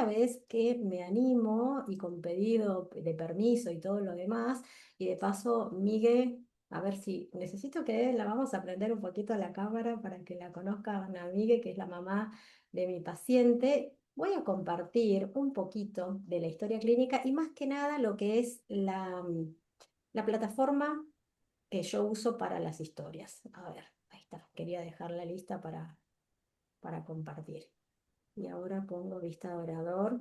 vez que me animo y con pedido de permiso y todo lo demás. Y de paso, Migue, a ver si necesito que la vamos a prender un poquito a la cámara para que la conozcan a Migue, que es la mamá de mi paciente. Voy a compartir un poquito de la historia clínica y más que nada lo que es la plataforma que yo uso para las historias. A ver, ahí está. Quería dejarla lista para compartir. Y ahora pongo vista de orador.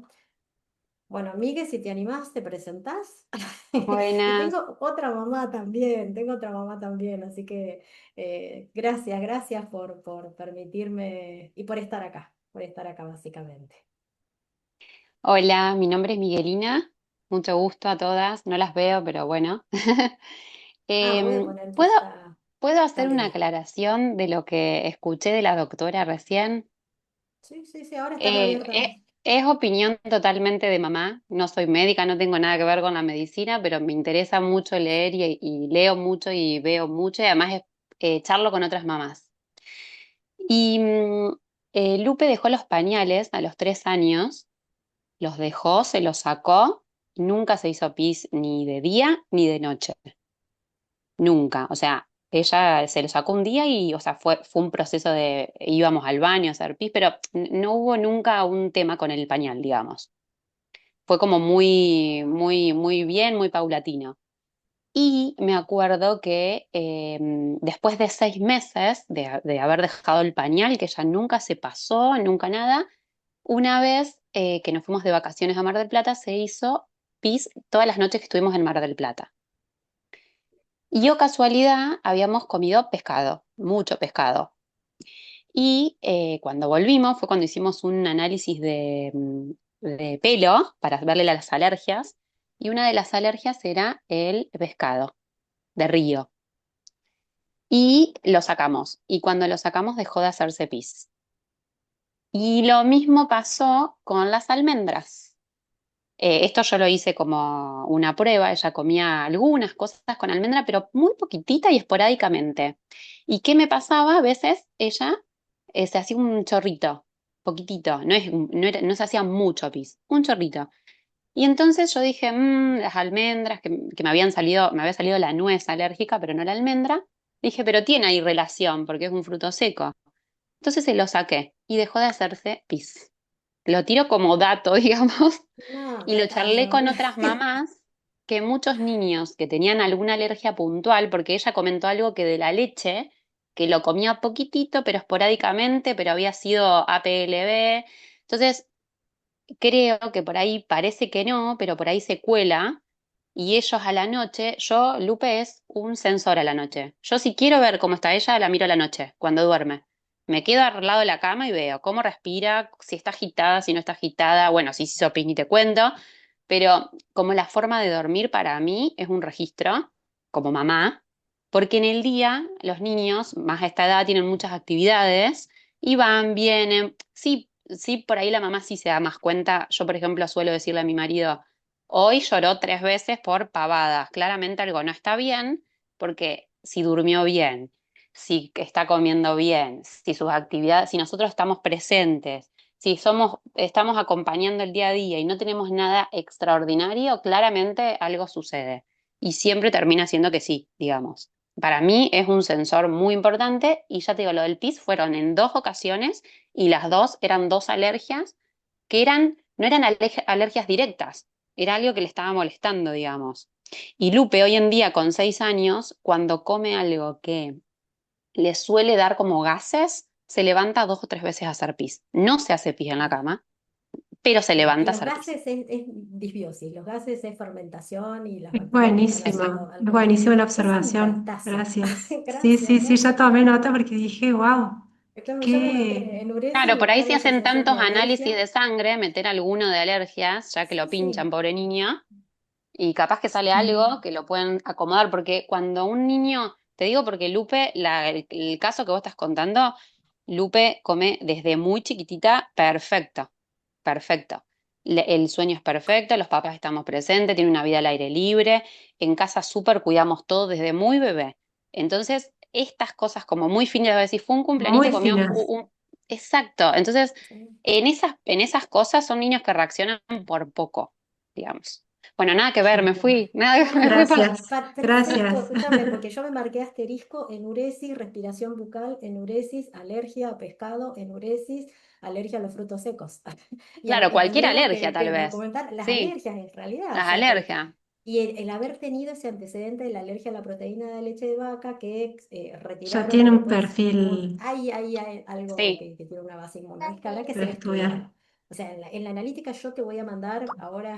Bueno, Migue, si te animás, te presentás. Y Buenas. tengo otra mamá también, así que gracias, gracias por permitirme y por estar acá básicamente. Hola, mi nombre es Miguelina. Mucho gusto a todas. No las veo, pero bueno. Voy a poner que ¿Puedo, está, puedo está hacer una libre. aclaración de lo que escuché de la doctora recién? Sí, sí, sí, ahora está reabierta. Es opinión totalmente de mamá. No soy médica, no tengo nada que ver con la medicina, pero me interesa mucho leer y leo mucho y veo mucho y además charlo con otras mamás. Y Lupe dejó los pañales a los 3 años. Los dejó, se los sacó, nunca se hizo pis ni de día ni de noche, nunca. O sea, ella se lo sacó un día y, o sea, fue un proceso de, íbamos al baño a hacer pis, pero no hubo nunca un tema con el pañal, digamos. Fue como muy, muy, muy bien, muy paulatino. Y me acuerdo que después de 6 meses de haber dejado el pañal, que ella nunca se pasó, nunca nada, una vez que nos fuimos de vacaciones a Mar del Plata, se hizo pis todas las noches que estuvimos en Mar del Plata. Y yo, casualidad, habíamos comido pescado, mucho pescado. Y cuando volvimos fue cuando hicimos un análisis de pelo para verle las alergias. Y una de las alergias era el pescado de río. Y lo sacamos. Y cuando lo sacamos dejó de hacerse pis. Y lo mismo pasó con las almendras. Esto yo lo hice como una prueba, ella comía algunas cosas con almendra, pero muy poquitita y esporádicamente. ¿Y qué me pasaba? A veces ella se hacía un chorrito, poquitito, no se hacía mucho pis, un chorrito. Y entonces yo dije, las almendras, que me había salido la nuez alérgica, pero no la almendra, dije, pero tiene ahí relación, porque es un fruto seco. Entonces se lo saqué y dejó de hacerse pis. Lo tiro como dato, digamos, No, y lo charlé datazo. con otras mamás que muchos niños que tenían alguna alergia puntual, porque ella comentó algo que de la leche, que lo comía poquitito, pero esporádicamente, pero había sido APLB. Entonces, creo que por ahí parece que no, pero por ahí se cuela. Y ellos a la noche, Lupe es un sensor a la noche. Yo si quiero ver cómo está ella, la miro a la noche, cuando duerme. Me quedo al lado de la cama y veo cómo respira, si está agitada, si no está agitada. Bueno, si se hizo pis ni te cuento. Pero como la forma de dormir para mí es un registro, como mamá, porque en el día los niños, más a esta edad, tienen muchas actividades y van, vienen. Sí, sí, por ahí la mamá sí se da más cuenta. Yo, por ejemplo, suelo decirle a mi marido, hoy lloró 3 veces por pavadas. Claramente algo no está bien, porque si durmió bien, si está comiendo bien, si sus actividades, si nosotros estamos presentes, si estamos acompañando el día a día y no tenemos nada extraordinario, claramente algo sucede. Y siempre termina siendo que sí, digamos. Para mí es un sensor muy importante y ya te digo, lo del PIS fueron en 2 ocasiones y las dos eran dos alergias que no eran alergias directas, era algo que le estaba molestando, digamos. Y Lupe, hoy en día, con 6 años, cuando come algo que le suele dar como gases, se levanta 2 o 3 veces a hacer pis. No se hace pis en la cama, pero se Claro, y levanta a los hacer pis. gases es disbiosis, los gases es fermentación y las Es bacterias que están haciendo buenísimo, es alrededor. buenísima la Es un observación. datazo. Gracias. Sí, Gracias, sí, sí, ya gracias. tomé nota porque dije, wow, Claro, yo me qué. noté en Uresi Claro, por ahí buscar si la hacen sensación tantos de análisis alergia. de sangre, meter alguno de alergias, ya que lo Sí, pinchan, sí. pobre niño, y capaz que sale algo Sí. que lo pueden acomodar, porque cuando un niño, te digo porque Lupe, el caso que vos estás contando, Lupe come desde muy chiquitita perfecto, perfecto. El sueño es perfecto, los papás estamos presentes, tiene una vida al aire libre, en casa súper cuidamos todo desde muy bebé. Entonces, estas cosas como muy finas, a ver si fue un cumpleañito, Muy comimos finas. Exacto. Entonces, Sí. en esas cosas son niños que reaccionan por poco, digamos. Bueno, nada que ver, me Genial. fui, nada, No, no, me fui no, para... Gracias, perfecto, gracias. escúchame, porque yo me marqué asterisco, enuresis, respiración bucal, enuresis, alergia a pescado, enuresis, alergia a los frutos secos. Y Claro, cualquier tendríamos alergia tal que vez. documentar las Sí, alergias en realidad, o las sea que, alergias. y el haber tenido ese antecedente de la alergia a la proteína de leche de vaca que Ya retiraron tiene por un después, perfil hay algo Sí. que tiene una base inmunológica, habrá que para ser estudiar. estudiado. O sea, en la analítica yo te voy a mandar ahora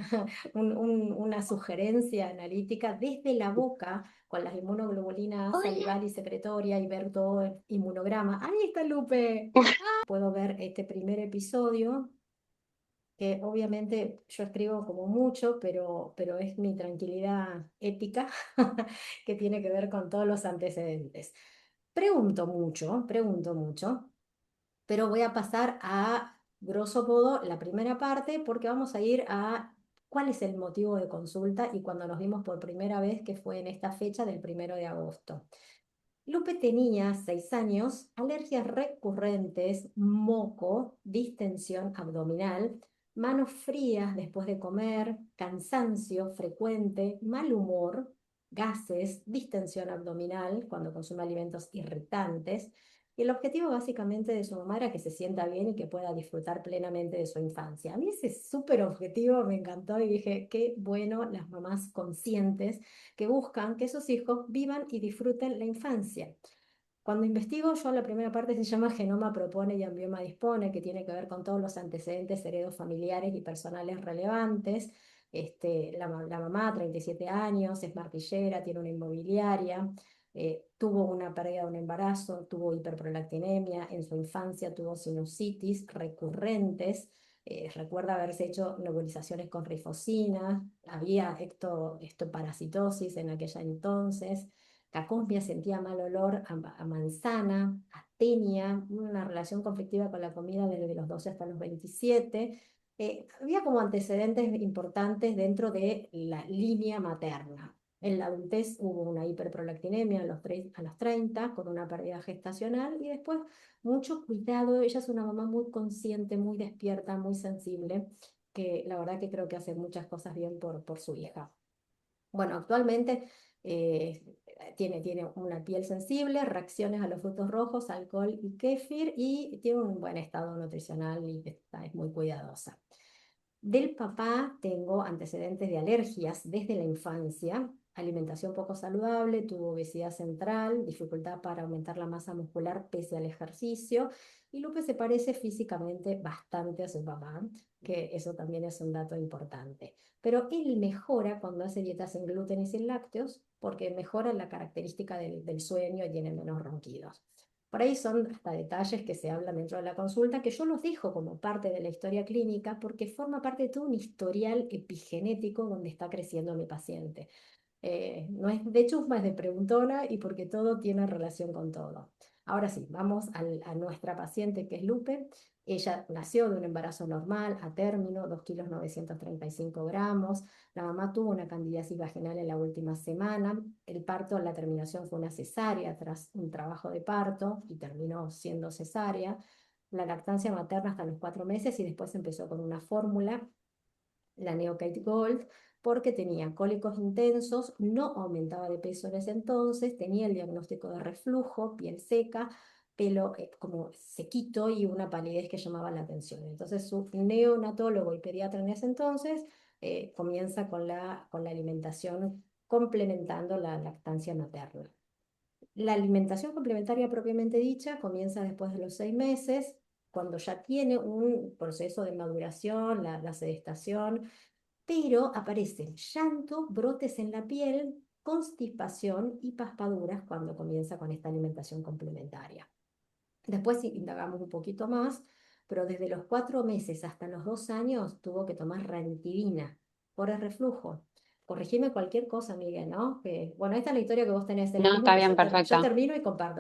una sugerencia analítica desde la boca con las inmunoglobulinas salival y secretoria y ver todo el inmunograma. Ahí está Lupe. Puedo ver este primer episodio, que obviamente yo escribo como mucho, pero es mi tranquilidad ética que tiene que ver con todos los antecedentes. Pregunto mucho, pero voy a pasar a grosso modo la primera parte porque vamos a ir a cuál es el motivo de consulta y cuando nos vimos por primera vez, que fue en esta fecha del 1 de agosto. Lupe tenía 6 años, alergias recurrentes, moco, distensión abdominal, manos frías después de comer, cansancio frecuente, mal humor, gases, distensión abdominal cuando consume alimentos irritantes. Y el objetivo básicamente de su mamá era que se sienta bien y que pueda disfrutar plenamente de su infancia. A mí ese súper objetivo me encantó y dije, qué bueno las mamás conscientes que buscan que sus hijos vivan y disfruten la infancia. Cuando investigo, yo la primera parte se llama Genoma propone y Ambioma dispone, que tiene que ver con todos los antecedentes heredofamiliares y personales relevantes. La mamá, 37 años, es martillera, tiene una inmobiliaria, tuvo una pérdida de un embarazo, tuvo hiperprolactinemia, en su infancia tuvo sinusitis recurrentes, recuerda haberse hecho nebulizaciones con rifocina, había ectoparasitosis en aquella entonces. Cacosmia sentía mal olor a manzana, astenia, una relación conflictiva con la comida desde los 12 hasta los 27. Había como antecedentes importantes dentro de la línea materna. En la adultez hubo una hiperprolactinemia a los 30 con una pérdida gestacional y después mucho cuidado. Ella es una mamá muy consciente, muy despierta, muy sensible, que la verdad que creo que hace muchas cosas bien por su hija. Bueno, actualmente eh, tiene una piel sensible, reacciones a los frutos rojos, alcohol y kéfir y tiene un buen estado nutricional y es muy cuidadosa. Del papá tengo antecedentes de alergias desde la infancia, alimentación poco saludable, tuvo obesidad central, dificultad para aumentar la masa muscular pese al ejercicio y Lupe se parece físicamente bastante a su papá, que eso también es un dato importante. Pero él mejora cuando hace dietas sin gluten y sin lácteos porque mejora la característica del sueño y tiene menos ronquidos. Por ahí son hasta detalles que se hablan dentro de la consulta que yo los dejo como parte de la historia clínica porque forma parte de todo un historial epigenético donde está creciendo mi paciente. No es de chusma, es de preguntona y porque todo tiene relación con todo. Ahora sí, vamos a nuestra paciente que es Lupe. Ella nació de un embarazo normal a término, 2 kilos 935 gramos. La mamá tuvo una candidiasis vaginal en la última semana. El parto, la terminación fue una cesárea tras un trabajo de parto y terminó siendo cesárea. La lactancia materna hasta los 4 meses y después empezó con una fórmula, la Neocate Gold, porque tenía cólicos intensos, no aumentaba de peso en ese entonces, tenía el diagnóstico de reflujo, piel seca, pelo como sequito y una palidez que llamaba la atención. Entonces su neonatólogo y pediatra en ese entonces comienza con la alimentación complementando la lactancia materna. La alimentación complementaria propiamente dicha comienza después de los 6 meses, cuando ya tiene un proceso de maduración, la sedestación, pero aparecen llanto, brotes en la piel, constipación y paspaduras cuando comienza con esta alimentación complementaria. Después indagamos un poquito más, pero desde los 4 meses hasta los 2 años tuvo que tomar ranitidina por el reflujo. Corregime cualquier cosa, Miguel, ¿no? Bueno, esta es la historia que vos tenés, es lo No, mismo está que bien, yo perfecto. termino y comparto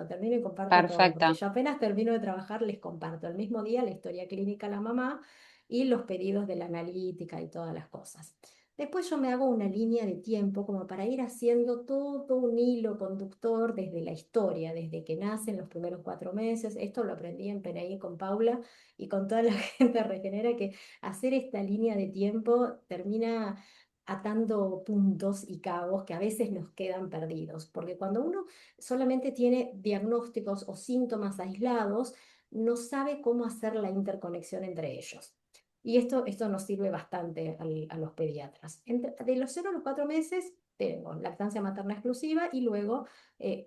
todo, porque Perfecto. yo apenas termino de trabajar, les comparto el mismo día la historia clínica a la mamá y los pedidos de la analítica y todas las cosas. Después yo me hago una línea de tiempo como para ir haciendo todo un hilo conductor desde la historia, desde que nacen los primeros 4 meses. Esto lo aprendí en PNI con Paula y con toda la gente de Regenera, que hacer esta línea de tiempo termina atando puntos y cabos que a veces nos quedan perdidos, porque cuando uno solamente tiene diagnósticos o síntomas aislados, no sabe cómo hacer la interconexión entre ellos. Y esto nos sirve bastante a los pediatras. De los 0 a los 4 meses tengo lactancia materna exclusiva y luego,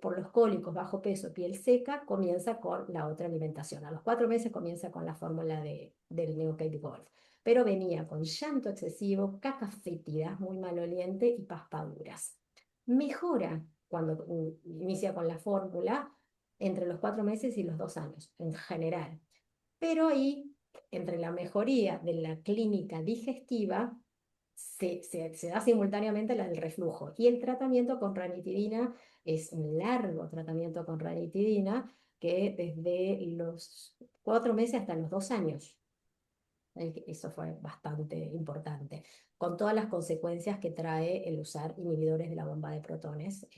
por los cólicos, bajo peso, piel seca, comienza con la otra alimentación. A los 4 meses comienza con la fórmula del Neocate Gold. Pero venía con llanto excesivo, caca fétida, muy maloliente y paspaduras. Mejora cuando inicia con la fórmula entre los 4 meses y los 2 años, en general. Pero ahí, entre la mejoría de la clínica digestiva, se da simultáneamente la del reflujo. Y el tratamiento con ranitidina es un largo tratamiento con ranitidina que desde los 4 meses hasta los 2 años. Eso fue bastante importante, con todas las consecuencias que trae el usar inhibidores de la bomba de protones,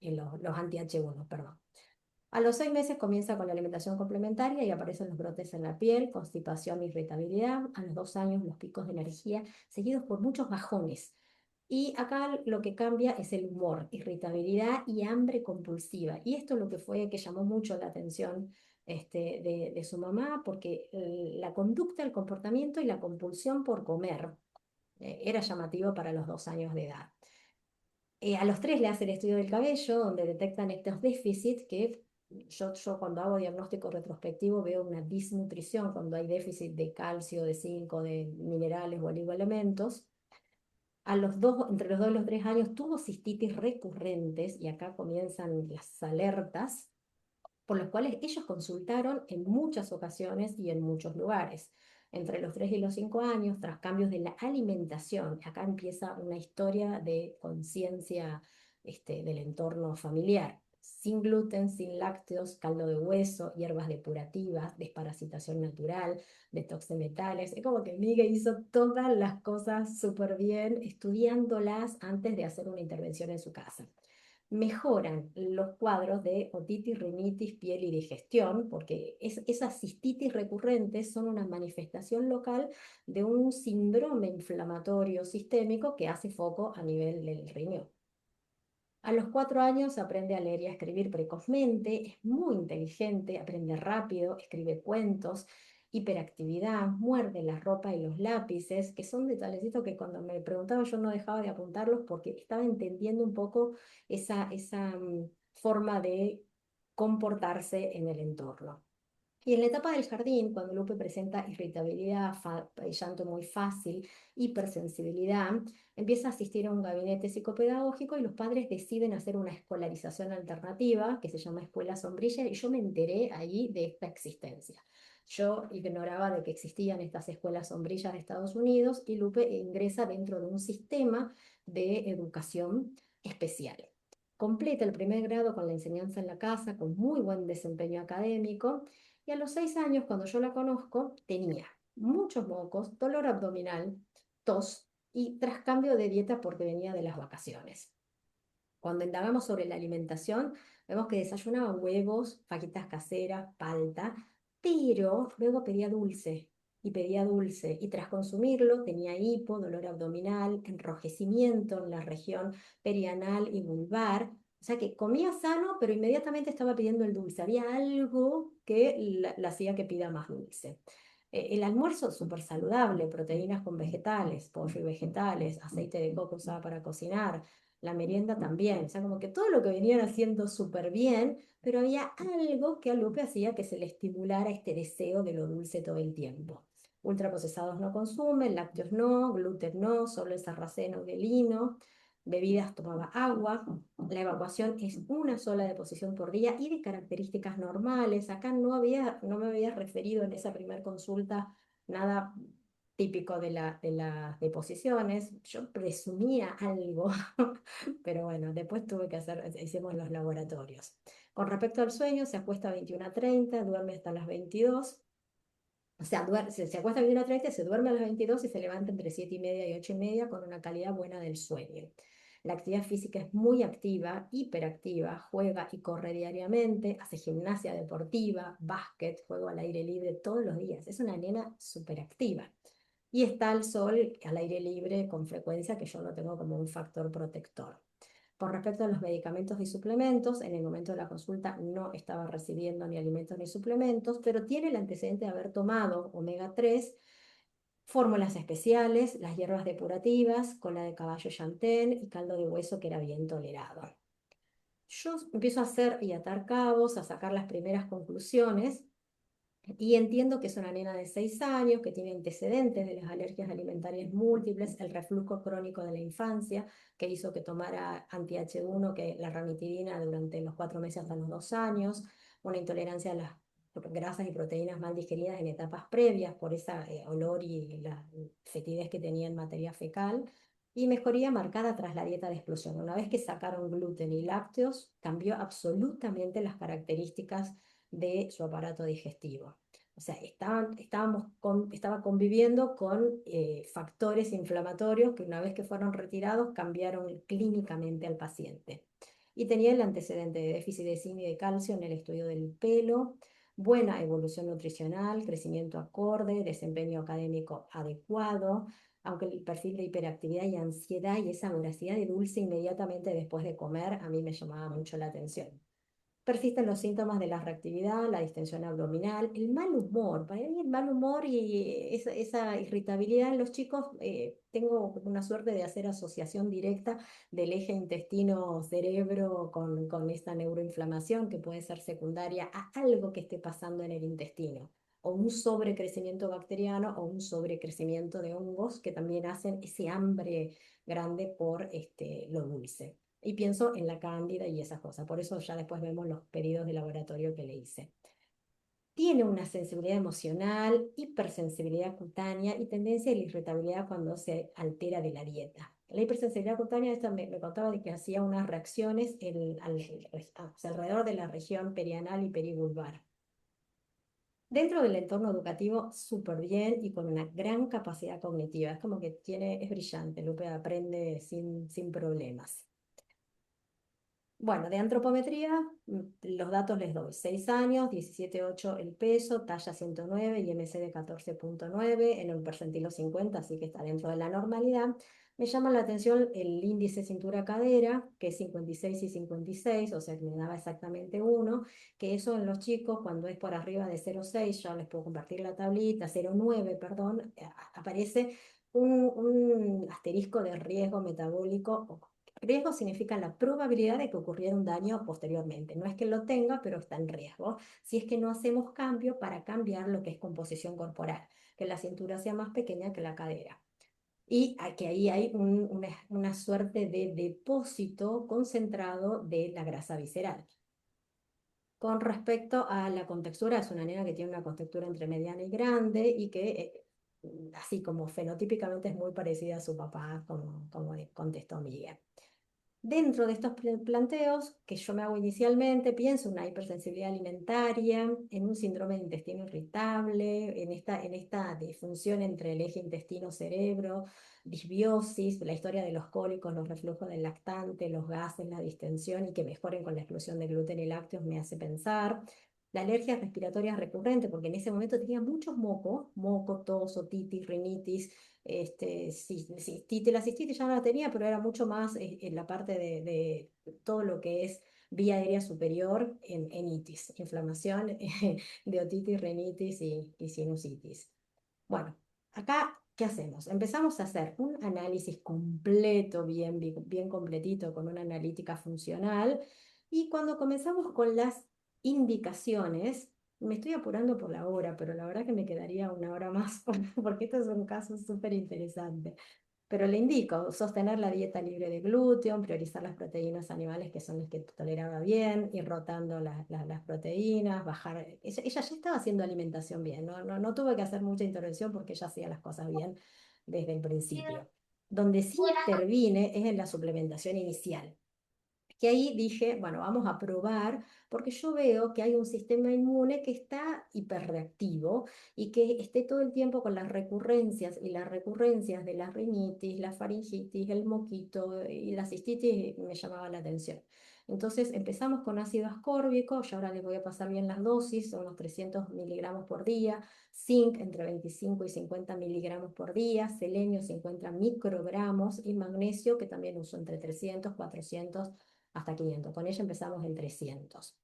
en los anti-H1, perdón. A los 6 meses comienza con la alimentación complementaria y aparecen los brotes en la piel, constipación, irritabilidad. A los 2 años los picos de energía, seguidos por muchos bajones. Y acá lo que cambia es el humor, irritabilidad y hambre compulsiva. Y esto es lo que fue que llamó mucho la atención, de su mamá, porque la conducta, el comportamiento y la compulsión por comer era llamativo para los 2 años de edad. A los 3 le hacen el estudio del cabello, donde detectan estos déficits que yo cuando hago diagnóstico retrospectivo veo una disnutrición cuando hay déficit de calcio, de zinco, de minerales o oligoelementos. Entre los 2 y los 3 años tuvo cistitis recurrentes y acá comienzan las alertas, por los cuales ellos consultaron en muchas ocasiones y en muchos lugares. Entre los 3 y los 5 años, tras cambios de la alimentación, acá empieza una historia de conciencia, del entorno familiar. Sin gluten, sin lácteos, caldo de hueso, hierbas depurativas, desparasitación natural, detox de metales. Es como que Miguel hizo todas las cosas súper bien, estudiándolas antes de hacer una intervención en su casa. Mejoran los cuadros de otitis, rinitis, piel y digestión, porque esas cistitis recurrentes son una manifestación local de un síndrome inflamatorio sistémico que hace foco a nivel del riñón. A los 4 años aprende a leer y a escribir precozmente, es muy inteligente, aprende rápido, escribe cuentos, hiperactividad, muerde la ropa y los lápices, que son detallecitos que cuando me preguntaba yo no dejaba de apuntarlos porque estaba entendiendo un poco esa forma de comportarse en el entorno. Y en la etapa del jardín, cuando Lupe presenta irritabilidad, llanto muy fácil, hipersensibilidad, empieza a asistir a un gabinete psicopedagógico y los padres deciden hacer una escolarización alternativa que se llama Escuela Sombrilla y yo me enteré ahí de esta existencia. Yo ignoraba de que existían estas escuelas sombrillas de Estados Unidos y Lupe ingresa dentro de un sistema de educación especial. Completa el primer grado con la enseñanza en la casa, con muy buen desempeño académico y a los 6 años, cuando yo la conozco, tenía muchos mocos, dolor abdominal, tos y tras cambio de dieta porque venía de las vacaciones. Cuando indagamos sobre la alimentación, vemos que desayunaba huevos, fajitas caseras, palta, pero luego pedía dulce, y tras consumirlo tenía hipo, dolor abdominal, enrojecimiento en la región perianal y vulvar. O sea que comía sano, pero inmediatamente estaba pidiendo el dulce. Había algo que la hacía que pida más dulce. El almuerzo súper saludable, proteínas con vegetales, pollo y vegetales, aceite de coco usada para cocinar, la merienda también, o sea, como que todo lo que venían haciendo súper bien, pero había algo que a Lupe hacía que se le estimulara este deseo de lo dulce todo el tiempo. Ultraprocesados no consumen, lácteos no, gluten no, solo el sarraceno y el lino, bebidas tomaba agua, la evacuación es una sola deposición por día y de características normales. Acá no me había referido en esa primera consulta nada típico de las deposiciones. Yo presumía algo, pero bueno, después hicimos los laboratorios. Con respecto al sueño, se acuesta a 21:30, duerme hasta las 22. O sea, se acuesta a 21:30, se duerme a las 22 y se levanta entre 7:30 y 8:30 con una calidad buena del sueño. La actividad física es muy activa, hiperactiva, juega y corre diariamente, hace gimnasia deportiva, básquet, juego al aire libre todos los días. Es una nena súper activa. Y está al sol al aire libre con frecuencia, que yo lo tengo como un factor protector. Por respecto a los medicamentos y suplementos, en el momento de la consulta no estaba recibiendo ni alimentos ni suplementos, pero tiene el antecedente de haber tomado omega 3, fórmulas especiales, las hierbas depurativas, cola de caballo yantén y caldo de hueso que era bien tolerado. Yo empiezo a hacer y atar cabos, a sacar las primeras conclusiones y entiendo que es una nena de 6 años, que tiene antecedentes de las alergias alimentarias múltiples, el reflujo crónico de la infancia, que hizo que tomara anti-H1, que la ranitidina durante los 4 meses hasta los 2 años, una intolerancia a las grasas y proteínas mal digeridas en etapas previas por ese olor y la fetidez que tenía en materia fecal, y mejoría marcada tras la dieta de explosión. Una vez que sacaron gluten y lácteos, cambió absolutamente las características de su aparato digestivo. O sea, estaba conviviendo con factores inflamatorios que una vez que fueron retirados cambiaron clínicamente al paciente. Y tenía el antecedente de déficit de zinc y de calcio en el estudio del pelo, buena evolución nutricional, crecimiento acorde, desempeño académico adecuado, aunque el perfil de hiperactividad y ansiedad y esa voracidad de dulce inmediatamente después de comer a mí me llamaba mucho la atención. Persisten los síntomas de la reactividad, la distensión abdominal, el mal humor. Para mí el mal humor y esa irritabilidad en los chicos, tengo una suerte de hacer asociación directa del eje intestino-cerebro con esta neuroinflamación que puede ser secundaria a algo que esté pasando en el intestino, o un sobrecrecimiento bacteriano o un sobrecrecimiento de hongos que también hacen ese hambre grande por lo dulce. Y pienso en la cándida y esas cosas. Por eso ya después vemos los pedidos de laboratorio que le hice. Tiene una sensibilidad emocional, hipersensibilidad cutánea y tendencia a la irritabilidad cuando se altera de la dieta. La hipersensibilidad cutánea, esto me contaba de que hacía unas reacciones o sea, alrededor de la región perianal y perivulvar. Dentro del entorno educativo, súper bien y con una gran capacidad cognitiva. Es como que es brillante, Lupe aprende sin problemas. Bueno, de antropometría, los datos les doy. 6 años, 17,8 el peso, talla 109 y MC de 14,9 en un percentilo 50, así que está dentro de la normalidad. Me llama la atención el índice cintura-cadera, que es 56 y 56, o sea que me daba exactamente uno, que eso en los chicos, cuando es por arriba de 0,6, ya les puedo compartir la tablita, 0,9, perdón, aparece un asterisco de riesgo metabólico. Riesgo significa la probabilidad de que ocurriera un daño posteriormente. No es que lo tenga, pero está en riesgo. Si es que no hacemos cambio para cambiar lo que es composición corporal, que la cintura sea más pequeña que la cadera. Y que ahí hay una suerte de depósito concentrado de la grasa visceral. Con respecto a la contextura, es una nena que tiene una contextura entre mediana y grande y que, así como fenotípicamente, es muy parecida a su papá, como contestó Miguel. Dentro de estos planteos que yo me hago inicialmente, pienso en una hipersensibilidad alimentaria, en un síndrome de intestino irritable, en esta disfunción entre el eje intestino-cerebro, disbiosis, la historia de los cólicos, los reflujos del lactante, los gases, la distensión y que mejoren con la exclusión de gluten y lácteos me hace pensar. La alergia respiratoria recurrente, porque en ese momento tenía muchos mocos, moco, tos, otitis, rinitis, la cistitis ya no la tenía, pero era mucho más en la parte de todo lo que es vía aérea superior en itis, inflamación de otitis, rinitis y sinusitis. Bueno, acá, ¿qué hacemos? Empezamos a hacer un análisis completo, bien completito, con una analítica funcional, y cuando comenzamos con las indicaciones, me estoy apurando por la hora, pero la verdad que me quedaría una hora más porque esto es un caso súper interesante. Pero le indico sostener la dieta libre de gluten, priorizar las proteínas animales que son las que toleraba bien, ir rotando las proteínas, bajar. Ella ya estaba haciendo alimentación bien, no tuve que hacer mucha intervención porque ella hacía las cosas bien desde el principio. Donde sí intervine es en la suplementación inicial. que ahí dije, bueno, vamos a probar, porque yo veo que hay un sistema inmune que está hiperreactivo y que esté todo el tiempo con las recurrencias y las recurrencias de la rinitis, la faringitis, el moquito y la cistitis me llamaba la atención. Entonces empezamos con ácido ascórbico, y ahora les voy a pasar bien las dosis, son unos 300 miligramos por día, zinc entre 25 y 50 miligramos por día, selenio 50 microgramos y magnesio que también uso entre 300, 400 hasta 500. Con ella empezamos en 300.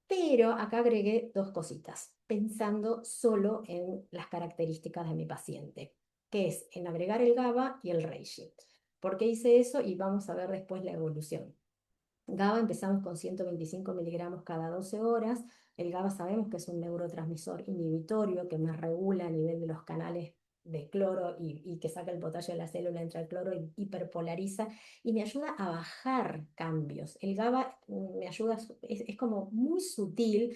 Pero acá agregué dos cositas, pensando solo en las características de mi paciente, que es en agregar el GABA y el reishi. ¿Por qué hice eso? Y vamos a ver después la evolución. GABA empezamos con 125 miligramos cada 12 horas. El GABA sabemos que es un neurotransmisor inhibitorio que me regula a nivel de los canales de cloro y que saca el potasio de la célula, entra el cloro y hiperpolariza y me ayuda a bajar cambios. El GABA me ayuda, es como muy sutil,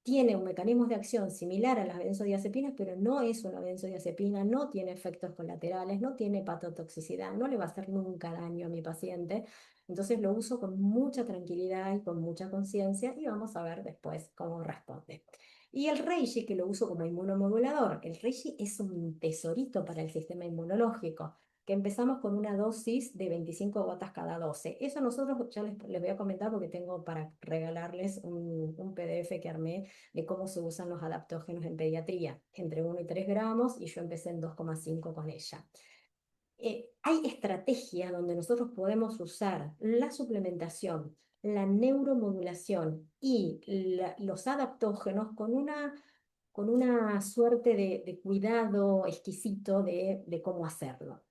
tiene un mecanismo de acción similar a las benzodiazepinas, pero no es una benzodiazepina, no tiene efectos colaterales, no tiene hepatotoxicidad, no le va a hacer nunca daño a mi paciente. Entonces lo uso con mucha tranquilidad y con mucha conciencia y vamos a ver después cómo responde. Y el Reishi, que lo uso como inmunomodulador, el Reishi es un tesorito para el sistema inmunológico que empezamos con una dosis de 25 gotas cada 12. Eso nosotros ya les voy a comentar porque tengo para regalarles un PDF que armé de cómo se usan los adaptógenos en pediatría, entre 1 y 3 gramos, y yo empecé en 2,5 con ella. Hay estrategias donde nosotros podemos usar la suplementación, la neuromodulación y los adaptógenos con una suerte de cuidado exquisito de cómo hacerlo.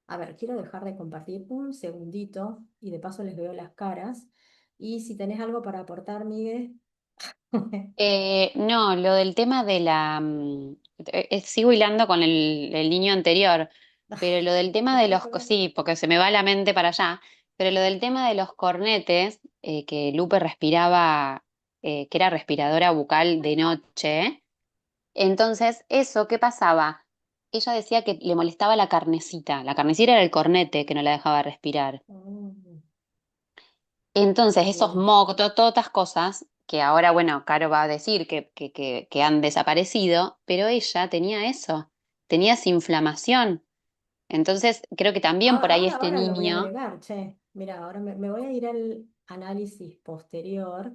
A ver, quiero dejar de compartir un segundito y de paso les veo las caras. Y si tenés algo para aportar, Miguel. No, lo del tema de sigo hilando con el niño anterior, pero lo del tema de No hay los, problema. sí, porque se me va la mente para allá, pero lo del tema de los cornetes, que Lupe respiraba, que era respiradora bucal de noche, entonces eso, ¿qué pasaba? Ella decía que le molestaba la carnecita era el cornete que no la dejaba respirar. Mm, Entonces, esos bien. mocos, todas estas cosas, que ahora, bueno, Caro va a decir que han desaparecido, pero ella tenía eso, tenía esa inflamación. Entonces, creo que también por ahí este Ahora lo voy a niño, agregar, che. Mira, ahora me voy a ir al análisis posterior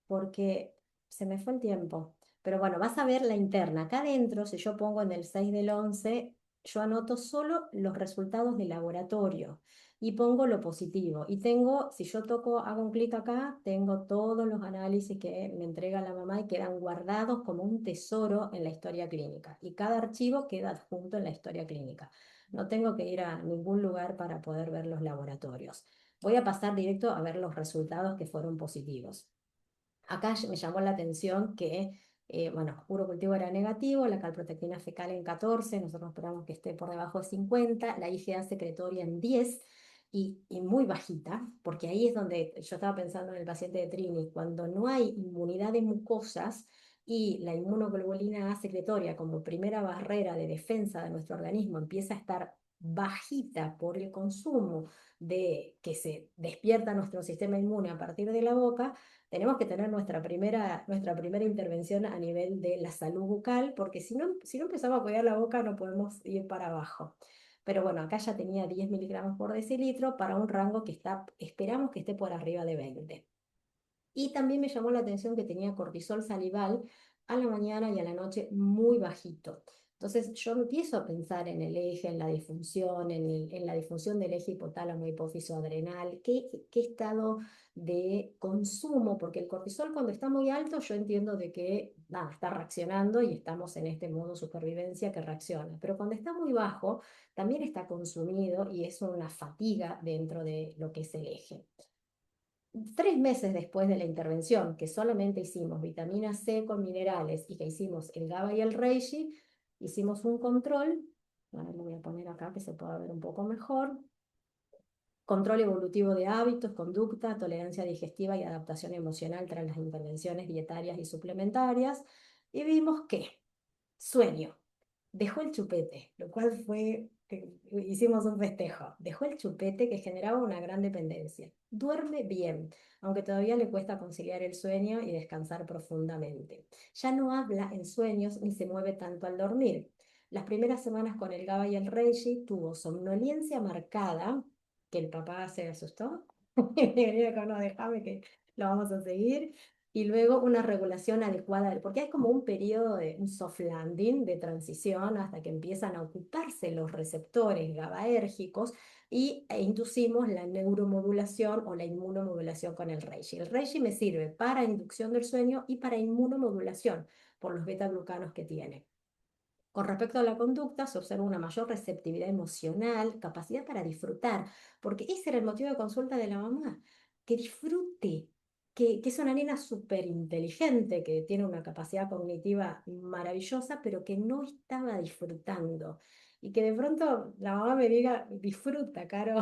porque se me fue el tiempo. Pero bueno, vas a ver la interna. Acá adentro, si yo pongo en el 6 del 11, yo anoto solo los resultados de laboratorio y pongo lo positivo. Y tengo, si yo toco, hago un clic acá, tengo todos los análisis que me entrega la mamá y quedan guardados como un tesoro en la historia clínica. Y cada archivo queda adjunto en la historia clínica. No tengo que ir a ningún lugar para poder ver los laboratorios. Voy a pasar directo a ver los resultados que fueron positivos. Acá me llamó la atención que, bueno, puro cultivo era negativo, la calprotectina fecal en 14, nosotros esperamos que esté por debajo de 50, la IgA secretoria en 10 y muy bajita, porque ahí es donde yo estaba pensando en el paciente de Trini, cuando no hay inmunidad de mucosas y la inmunoglobulina A secretoria como primera barrera de defensa de nuestro organismo empieza a estar bajita por el consumo de que se despierta nuestro sistema inmune a partir de la boca, tenemos que tener nuestra primera intervención a nivel de la salud bucal, porque si no empezamos a cuidar la boca no podemos ir para abajo. Pero bueno, acá ya tenía 10 miligramos por decilitro para un rango que esperamos que esté por arriba de 20. Y también me llamó la atención que tenía cortisol salival a la mañana y a la noche muy bajito. Entonces yo empiezo a pensar en el eje, en la disfunción, en la disfunción del eje hipotálamo hipófiso adrenal, qué estado de consumo, porque el cortisol cuando está muy alto yo entiendo de que nada, está reaccionando y estamos en este modo supervivencia que reacciona, pero cuando está muy bajo también está consumido y es una fatiga dentro de lo que es el eje. 3 meses después de la intervención, que solamente hicimos vitamina C con minerales y que hicimos el GABA y el Reishi, hicimos un control, ahora lo voy a poner acá que se pueda ver un poco mejor, control evolutivo de hábitos, conducta, tolerancia digestiva y adaptación emocional tras las intervenciones dietarias y suplementarias, y vimos que sueño, dejó el chupete, lo cual fue hicimos un festejo. Dejó el chupete que generaba una gran dependencia. Duerme bien, aunque todavía le cuesta conciliar el sueño y descansar profundamente. Ya no habla en sueños ni se mueve tanto al dormir. Las primeras semanas con el GABA y el Reishi tuvo somnolencia marcada, que el papá se asustó. Y me venía acá, no, déjame que lo vamos a seguir. Y luego una regulación adecuada, porque hay como un periodo de un soft landing, de transición, hasta que empiezan a ocuparse los receptores GABAérgicos e inducimos la neuromodulación o la inmunomodulación con el Reishi. El Reishi me sirve para inducción del sueño y para inmunomodulación por los beta-glucanos que tiene. Con respecto a la conducta, se observa una mayor receptividad emocional, capacidad para disfrutar, porque ese era el motivo de consulta de la mamá, que disfrute, que es una nena súper inteligente, que tiene una capacidad cognitiva maravillosa, pero que no estaba disfrutando. Y que de pronto la mamá me diga, disfruta, Caro,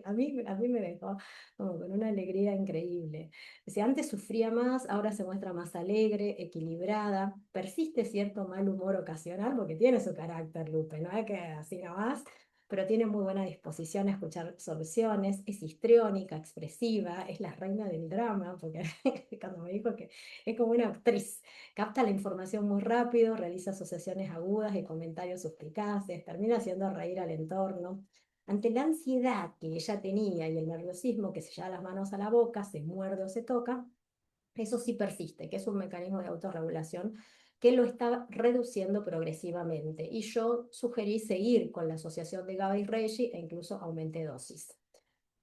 a mí me dejó como con una alegría increíble. Si antes sufría más, ahora se muestra más alegre, equilibrada, persiste cierto mal humor ocasional, porque tiene su carácter, Lupe, no es que así nomás, pero tiene muy buena disposición a escuchar soluciones, es histriónica, expresiva, es la reina del drama, porque cuando me dijo que es como una actriz, capta la información muy rápido, realiza asociaciones agudas y comentarios suspicaces, termina haciendo reír al entorno. Ante la ansiedad que ella tenía y el nerviosismo que se lleva las manos a la boca, se muerde o se toca, eso sí persiste, que es un mecanismo de autorregulación que lo está reduciendo progresivamente. Y yo sugerí seguir con la asociación de GABA y Reishi e incluso aumenté dosis.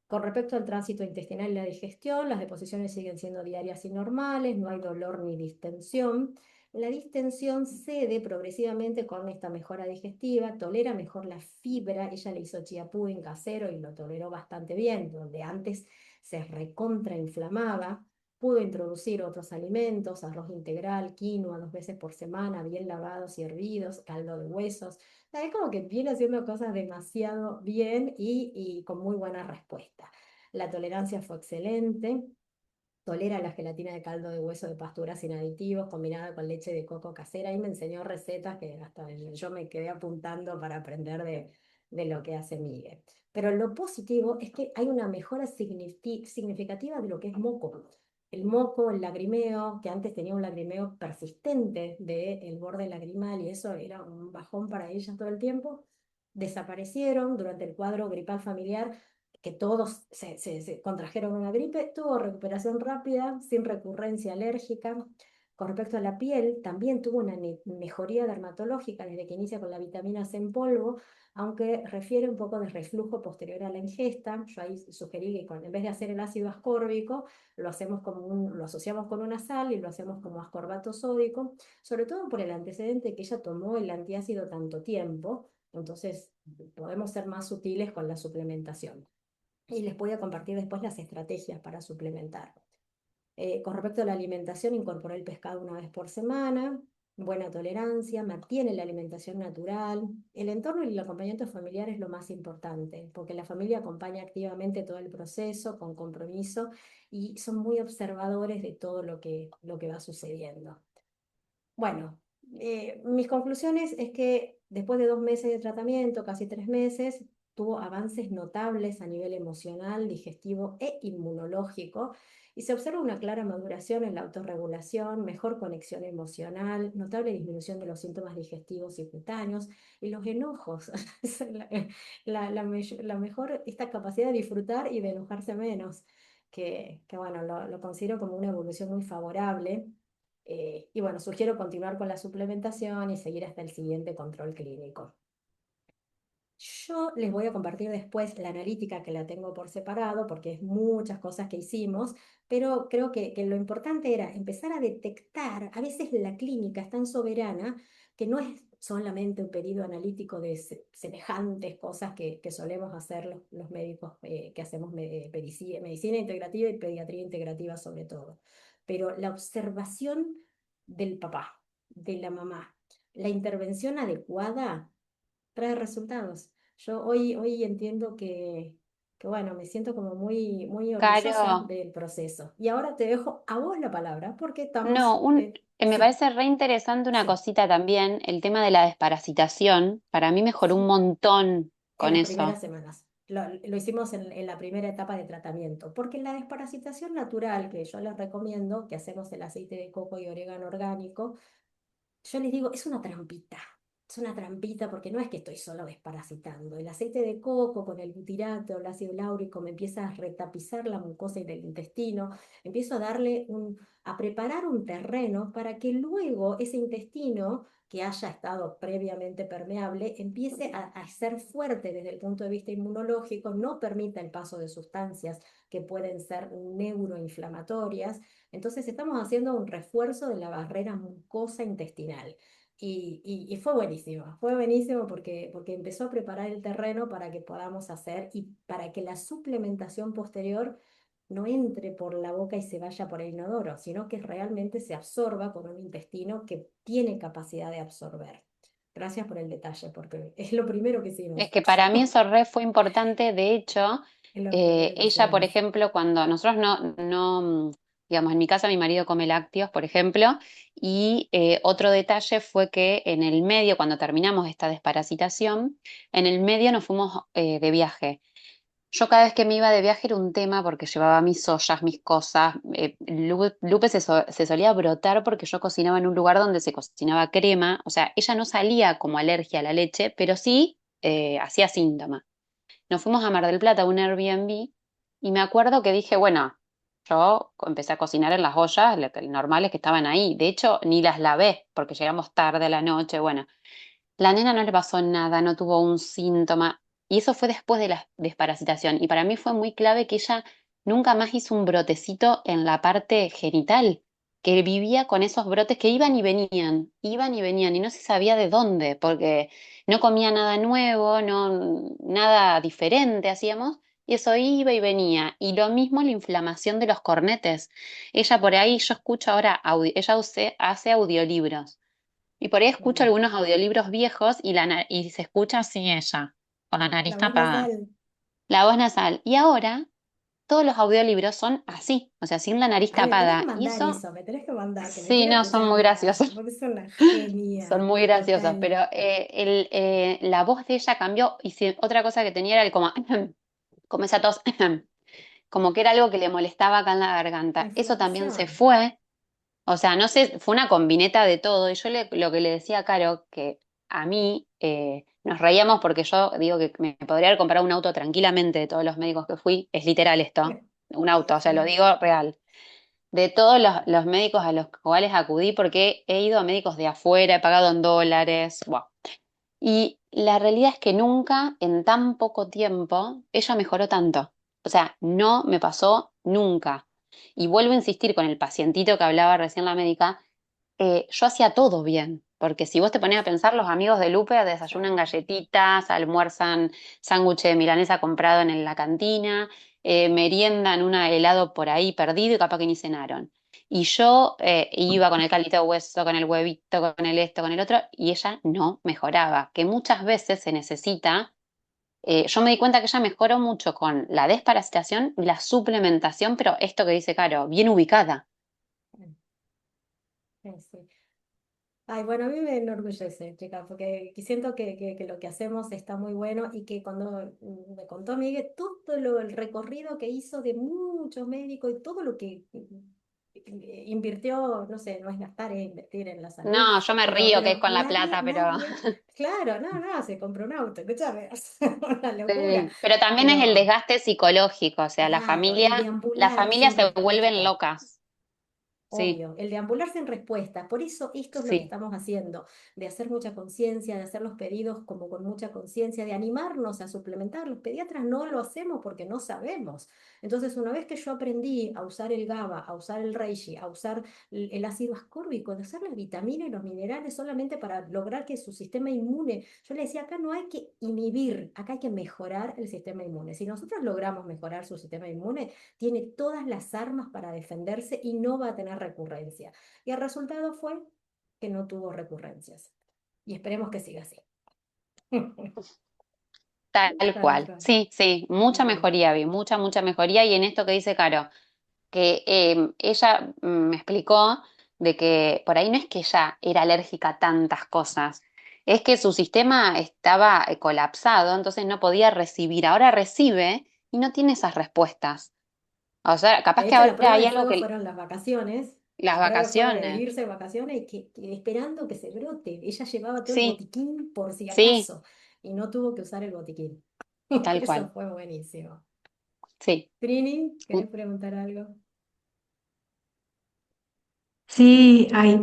Con respecto al tránsito intestinal y la digestión, las deposiciones siguen siendo diarias y normales, no hay dolor ni distensión. La distensión cede progresivamente con esta mejora digestiva, tolera mejor la fibra, ella le hizo chia pudding casero y lo toleró bastante bien, donde antes se recontrainflamaba. Pudo introducir otros alimentos, arroz integral, quinoa 2 veces por semana, bien lavados y hervidos, caldo de huesos. Es como que viene haciendo cosas demasiado bien y con muy buena respuesta. La tolerancia fue excelente. Tolera la gelatina de caldo de hueso de pastura sin aditivos, combinada con leche de coco casera. Y me enseñó recetas que hasta yo me quedé apuntando para aprender de lo que hace Miguel. Pero lo positivo es que hay una mejora significativa de lo que es moco. El moco, el lagrimeo, que antes tenía un lagrimeo persistente del borde lagrimal y eso era un bajón para ella todo el tiempo, desaparecieron durante el cuadro gripal familiar que todos se contrajeron una gripe, tuvo recuperación rápida, sin recurrencia alérgica. Con respecto a la piel, también tuvo una mejoría dermatológica desde que inicia con la vitamina C en polvo, aunque refiere un poco de reflujo posterior a la ingesta. Yo ahí sugerí que en vez de hacer el ácido ascórbico, lo asociamos con una sal y lo hacemos como ascorbato sódico, sobre todo por el antecedente que ella tomó el antiácido tanto tiempo, entonces podemos ser más sutiles con la suplementación y les voy a compartir después las estrategias para suplementar. Con respecto a la alimentación, incorporé el pescado 1 vez por semana, buena tolerancia, mantiene la alimentación natural. El entorno y el acompañamiento familiar es lo más importante, porque la familia acompaña activamente todo el proceso con compromiso y son muy observadores de todo lo que va sucediendo. Bueno, mis conclusiones es que después de 2 meses de tratamiento, casi 3 meses, tuvo avances notables a nivel emocional, digestivo e inmunológico y se observa una clara maduración en la autorregulación, mejor conexión emocional, notable disminución de los síntomas digestivos y cutáneos y los enojos. Es la mejor esta capacidad de disfrutar y de enojarse menos, que bueno, lo considero como una evolución muy favorable. Y bueno, sugiero continuar con la suplementación y seguir hasta el siguiente control clínico. Yo les voy a compartir después la analítica que la tengo por separado, porque es muchas cosas que hicimos, pero creo que lo importante era empezar a detectar, a veces la clínica es tan soberana que no es solamente un periodo analítico de semejantes cosas que solemos hacer los médicos que hacemos medicina integrativa y pediatría integrativa sobre todo, pero la observación del papá, de la mamá, la intervención adecuada trae resultados. Yo hoy entiendo que que bueno, me siento como muy, muy orgullosa Caro, del proceso. Y ahora te dejo a vos la palabra, porque estamos, no, me sí, parece re interesante una sí, cosita también, el tema de la desparasitación. Para mí mejoró un sí. montón En con las eso. primeras semanas. Lo hicimos en la primera etapa de tratamiento, porque en la desparasitación natural, que yo les recomiendo, que hacemos el aceite de coco y orégano orgánico, yo les digo, es una trampita. Es una trampita porque no es que estoy solo desparasitando. El aceite de coco con el butirato, el ácido láurico me empieza a retapizar la mucosa y del intestino. Empiezo a a preparar un terreno para que luego ese intestino que haya estado previamente permeable empiece a ser fuerte desde el punto de vista inmunológico, no permita el paso de sustancias que pueden ser neuroinflamatorias. Entonces estamos haciendo un refuerzo de la barrera mucosa intestinal. Y fue buenísimo porque empezó a preparar el terreno para que podamos hacer y para que la suplementación posterior no entre por la boca y se vaya por el inodoro, sino que realmente se absorba con un intestino que tiene capacidad de absorber. Gracias por el detalle, porque es lo primero que Es hicimos. que para mí eso re fue importante. De hecho, Es lo primero que ella, por hicimos. ejemplo, cuando nosotros digamos, en mi casa mi marido come lácteos, por ejemplo, y otro detalle fue que en el medio, cuando terminamos esta desparasitación, en el medio nos fuimos de viaje. Yo cada vez que me iba de viaje era un tema porque llevaba mis ollas, mis cosas. Lupe se solía brotar porque yo cocinaba en un lugar donde se cocinaba crema. O sea, ella no salía como alergia a la leche, pero sí hacía síntomas. Nos fuimos a Mar del Plata, a un Airbnb, y me acuerdo que dije, bueno, yo empecé a cocinar en las ollas normales que estaban ahí. De hecho, ni las lavé porque llegamos tarde a la noche. Bueno, la nena no le pasó nada, no tuvo un síntoma. Y eso fue después de la desparasitación. Y para mí fue muy clave que ella nunca más hizo un brotecito en la parte genital, que vivía con esos brotes que iban y venían, y no se sabía de dónde, porque no comía nada nuevo, no, nada diferente hacíamos, y eso iba y venía. Y lo mismo la inflamación de los cornetes. Ella por ahí, yo escucho ahora, ella hace audiolibros. Y por ahí escucho Mm. algunos audiolibros viejos y se escucha así ella, con la nariz La voz tapada. nasal. La voz nasal. Y ahora todos los audiolibros son así, o sea, sin la nariz Ay, me tenés que tapada. Y mandar eso, eso, me tenés que mandar, que me sí, quiero no, son escuchar muy graciosos. porque es una Son genia, muy graciosos, total. pero la voz de ella cambió y otra cosa que tenía era el como, como esa tos, como que era algo que le molestaba acá en la garganta. Eso también se Inflamación. fue. O sea, no sé, fue una combineta de todo. Y lo que le decía a Caro, que a mí nos reíamos porque yo digo que me podría haber comprado un auto tranquilamente de todos los médicos que fui. Es literal esto, un auto, o sea, lo Sí. digo real. De todos los médicos a los cuales acudí, porque he ido a médicos de afuera, he pagado en dólares, wow. Y la realidad es que nunca en tan poco tiempo ella mejoró tanto. O sea, no me pasó nunca. Y vuelvo a insistir con el pacientito que hablaba recién la médica, yo hacía todo bien, porque si vos te ponías a pensar, los amigos de Lupe desayunan Exacto. galletitas, almuerzan sándwich de milanesa comprado en la cantina, meriendan un helado por ahí perdido y capaz que ni cenaron. Y yo iba con el caldito de hueso, con el huevito, con el esto, con el otro, y ella no mejoraba, que muchas veces se necesita. Yo me di cuenta que ella mejoró mucho con la desparasitación y la suplementación, pero esto que dice Caro, bien ubicada. Sí, sí. Ay, bueno, a mí me enorgullece, chica, porque siento que lo que hacemos está muy bueno y que cuando me contó Miguel todo el recorrido que hizo de muchos médicos y todo lo que invirtió, no sé, no es gastar, es invertir en la salud, No, yo me río que es pero con la nadie, plata, pero nadie, claro, no, no, se compró un auto, escúchame, es una locura, sí. Pero también es el pero desgaste psicológico, o sea, claro, el las deambular familias sin se vuelven respuesta. locas. Sí, Obvio, el deambular sin respuesta. Por eso esto es lo que sí. estamos haciendo, de hacer mucha conciencia, de hacer los pedidos como con mucha conciencia, de animarnos a suplementar. Los pediatras no lo hacemos porque no sabemos. Entonces, una vez que yo aprendí a usar el GABA, a usar el Reishi, a usar el ácido ascórbico, de hacer las vitaminas y los minerales solamente para lograr que su sistema inmune, yo le decía, acá no hay que inhibir, acá hay que mejorar el sistema inmune. Si nosotros logramos mejorar su sistema inmune, tiene todas las armas para defenderse y no va a tener recurrencia. Y el resultado fue que no tuvo recurrencias. Y esperemos que siga así. Tal Tal cual. cual. Sí, sí, mucha Bueno, mejoría, vi, mucha mejoría. Y en esto que dice Caro, que ella me explicó de que por ahí no es que ella era alérgica a tantas cosas, es que su sistema estaba colapsado, entonces no podía recibir. Ahora recibe y no tiene esas respuestas. O sea, capaz de que hecho, ahora la prueba hay de algo fuego que fueron las vacaciones. las La prueba de fuego de vacaciones, irse de vacaciones y que esperando que se brote. Ella llevaba todo el sí, botiquín por si sí, acaso y no tuvo que usar el botiquín. tal Eso cual, fue buenísimo. sí. Trini, ¿querés preguntar algo? Sí, ay,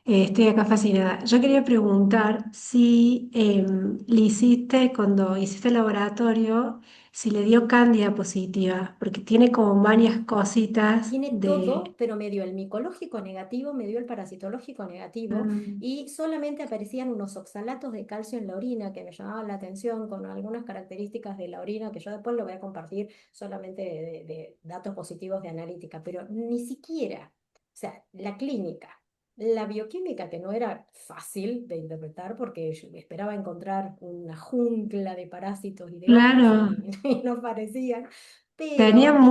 estoy acá fascinada. Yo quería preguntar si le hiciste, cuando hiciste el laboratorio, si le dio cándida positiva, porque tiene como varias cositas Tiene todo, de... pero me dio el micológico negativo, me dio el parasitológico negativo Mm, y solamente aparecían unos oxalatos de calcio en la orina que me llamaban la atención con algunas características de la orina que yo después lo voy a compartir solamente de datos positivos de analítica, pero ni siquiera, o sea, la clínica, la bioquímica que no era fácil de interpretar porque yo esperaba encontrar una jungla de parásitos y de hongos claro, y, y no parecían, tenía pero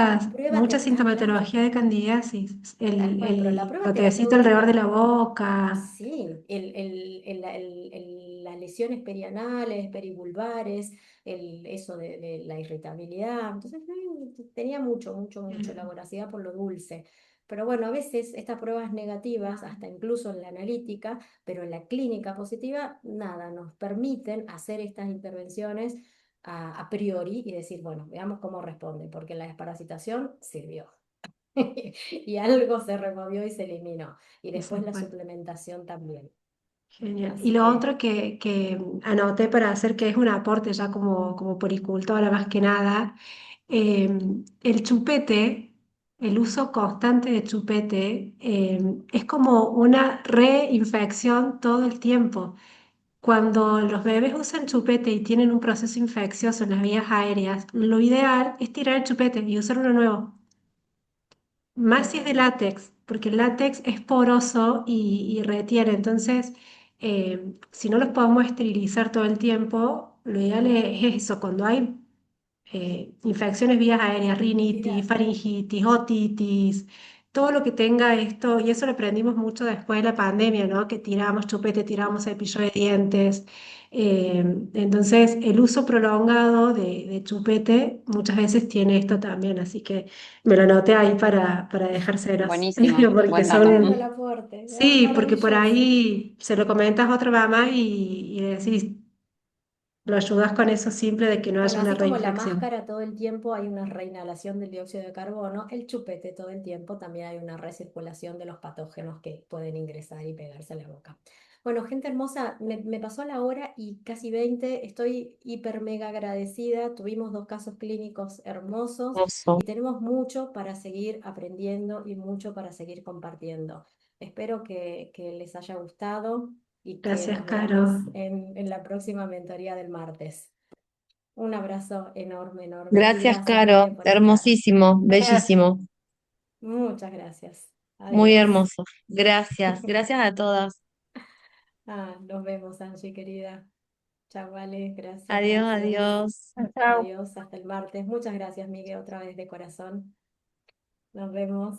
esta prueba mucha de claro, sintomatología de candidiasis, tal cual, pero la el prueba gotecito alrededor de terapéutica, la boca, sí, las lesiones perianales, perivulvares, eso de la irritabilidad, entonces tenía mucho la voracidad por lo dulce. Pero bueno, a veces estas pruebas negativas, hasta incluso en la analítica, pero en la clínica positiva, nada, nos permiten hacer estas intervenciones a priori y decir, bueno, veamos cómo responde, porque la desparasitación sirvió. Y algo se removió y se eliminó. Y y se después la fue. suplementación también. Genial. Y Así lo que, otro que anoté para hacer, que es un aporte ya como poricultora más que nada, eh, el chupete, el uso constante de chupete, es como una reinfección todo el tiempo. Cuando los bebés usan chupete y tienen un proceso infeccioso en las vías aéreas, lo ideal es tirar el chupete y usar uno nuevo. Más si es de totalmente. látex, porque el látex es poroso y retiene. Entonces, si no los podemos esterilizar todo el tiempo, lo ideal es eso. Cuando hay infecciones vías aéreas, rinitis, Mira, faringitis, otitis, todo lo que tenga esto, y eso lo aprendimos mucho después de la pandemia, ¿no? Que tiramos chupete, tiramos cepillo de dientes. Eh, entonces, el uso prolongado de chupete muchas veces tiene esto también, así que me lo anoté ahí para dejárselos, Buenísimo, me porque buen dato. encanta el son, aporte. Ah, sí, porque por maravilloso. ahí se lo comentas a otra mamá y decís, lo ayudas con eso simple de que no Bueno, haya una así como la reinfección. máscara todo el tiempo hay una reinhalación del dióxido de carbono, el chupete todo el tiempo también hay una recirculación de los patógenos que pueden ingresar y pegarse a la boca. Bueno, gente hermosa, me pasó la hora y casi 20. Estoy hiper mega agradecida. Tuvimos dos casos clínicos hermosos y tenemos mucho para seguir aprendiendo y mucho para seguir compartiendo. Espero que les haya gustado y que Gracias, nos veamos Caro. en la próxima mentoría del martes. Un abrazo enorme, enorme. Y Gracias, gracias, Caro. Miguel, por estar. Hermosísimo, bellísimo, Muchas gracias. muy Adiós. hermoso. Gracias, gracias a todas. Nos vemos, Angie, querida. Chao, vale. Gracias, Adiós, gracias. adiós. Adiós, hasta el martes. Muchas gracias, Miguel, otra vez de corazón. Nos vemos.